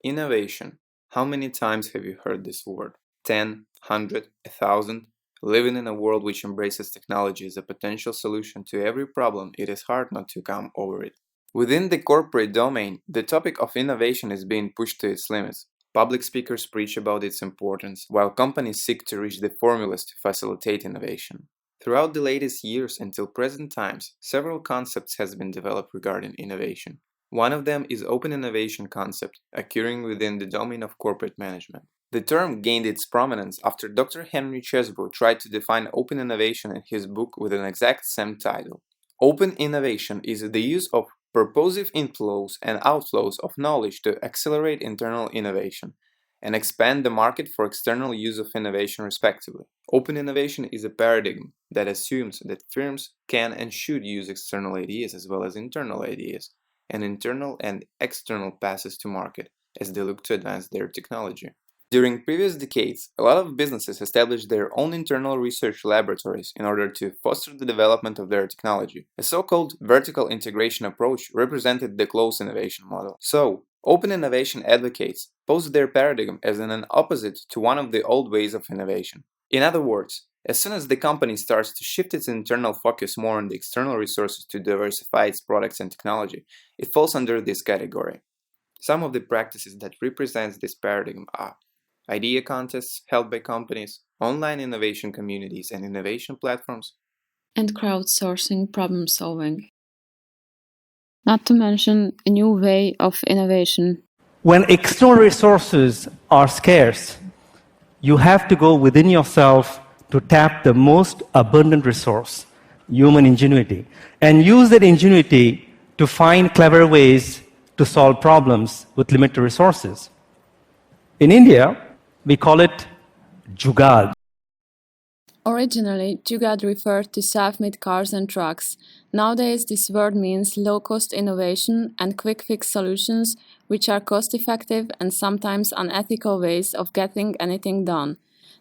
Innovation. How many times have you heard this word? 10, 100, 1,000? Living in a world which embraces technology as a potential solution to every problem, it is hard not to come over it. Within the corporate domain, the topic of innovation is being pushed to its limits. Public speakers preach about its importance, while companies seek to reach the formulas to facilitate innovation. Throughout the latest years until present times, several concepts has been developed regarding innovation. One of them is open innovation concept, occurring within the domain of corporate management. The term gained its prominence after Dr. Henry Chesbrough tried to define open innovation in his book with an exact same title. Open innovation is the use of purposive inflows and outflows of knowledge to accelerate internal innovation and expand the market for external use of innovation respectively. Open innovation is a paradigm that assumes that firms can and should use external ideas as well as internal ideas, and internal and external passes to market as they look to advance their technology. During previous decades, a lot of businesses established their own internal research laboratories in order to foster the development of their technology. A so-called vertical integration approach represented the closed innovation model. So, open innovation advocates pose their paradigm as an opposite to one of the old ways of innovation. In other words, as soon as the company starts to shift its internal focus more on the external resources to diversify its products and technology, it falls under this category. Some of the practices that represent this paradigm are idea contests held by companies, online innovation communities and innovation platforms, and crowdsourcing problem solving. Not to mention a new way of innovation. When external resources are scarce, you have to go within yourself to tap the most abundant resource, human ingenuity, and use that ingenuity to find clever ways to solve problems with limited resources. In India, we call it Jugaad. Originally, Jugaad referred to self-made cars and trucks. Nowadays, this word means low-cost innovation and quick-fix solutions, which are cost-effective and sometimes unethical ways of getting anything done.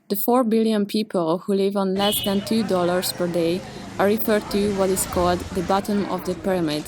The 4 billion people who live on less than $2 per day are referred to what is called the bottom of the pyramid.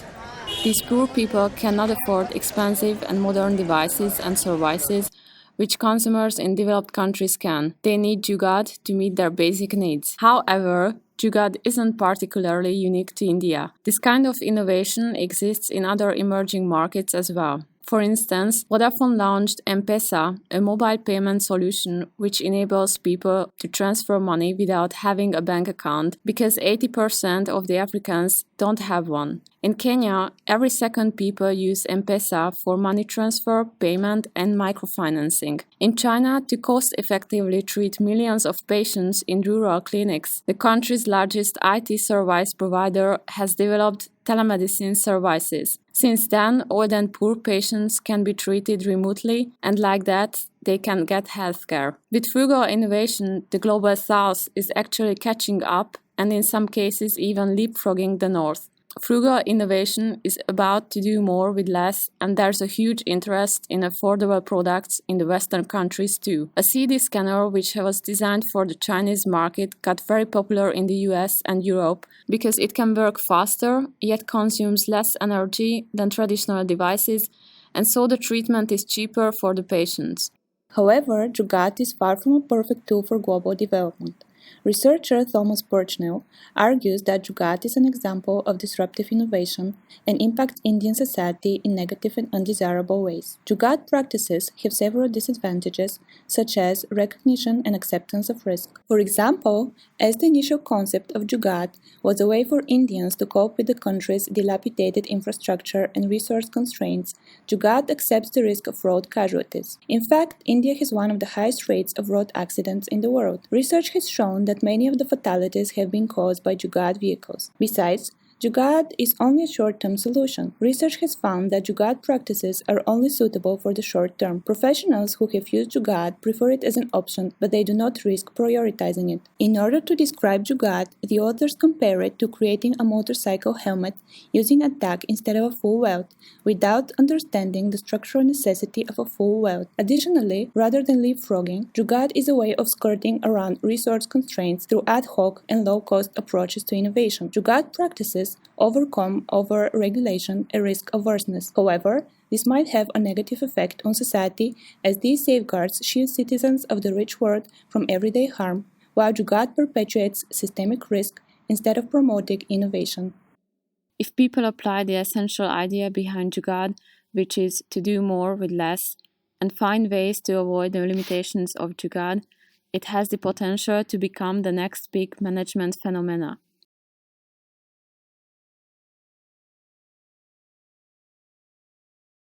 These poor people cannot afford expensive and modern devices and services, which consumers in developed countries can. They need Jugaad to meet their basic needs. However, Jugaad isn't particularly unique to India. This kind of innovation exists in other emerging markets as well. For instance, Vodafone launched M-Pesa, a mobile payment solution which enables people to transfer money without having a bank account because 80% of the Africans don't have one. In Kenya, every second people use M-Pesa for money transfer, payment, and microfinancing. In China, to cost-effectively treat millions of patients in rural clinics, the country's largest IT service provider has developed telemedicine services. Since then, old and poor patients can be treated remotely, and like that, they can get healthcare. With frugal innovation, the global south is actually catching up and in some cases even leapfrogging the north. Frugal innovation is about to do more with less, and there's a huge interest in affordable products in the Western countries too. A CD scanner, which was designed for the Chinese market, got very popular in the US and Europe because it can work faster, yet consumes less energy than traditional devices, and so the treatment is cheaper for the patients. However, Jugaad is far from a perfect tool for global development. Researcher Tomas Birtchnell argues that Jugaad is an example of disruptive innovation and impacts Indian society in negative and undesirable ways. Jugaad practices have several disadvantages, such as recognition and acceptance of risk. For example, as the initial concept of Jugaad was a way for Indians to cope with the country's dilapidated infrastructure and resource constraints, Jugaad accepts the risk of road casualties. In fact, India has one of the highest rates of road accidents in the world. Research has shown that many of the fatalities have been caused by Jugaad vehicles. Besides, Jugaad is only a short-term solution. Research has found that Jugaad practices are only suitable for the short term. Professionals who have used Jugaad prefer it as an option, but they do not risk prioritizing it. In order to describe Jugaad, the authors compare it to creating a motorcycle helmet using a tag instead of a full welt, without understanding the structural necessity of a full welt. Additionally, rather than leapfrogging, Jugaad is a way of skirting around resource constraints through ad hoc and low-cost approaches to innovation. Jugaad practices thus overcome over-regulation and risk-averseness. However, this might have a negative effect on society as these safeguards shield citizens of the rich world from everyday harm, while Jugaad perpetuates systemic risk instead of promoting innovation. If people apply the essential idea behind Jugaad, which is to do more with less, and find ways to avoid the limitations of Jugaad, it has the potential to become the next big management phenomena.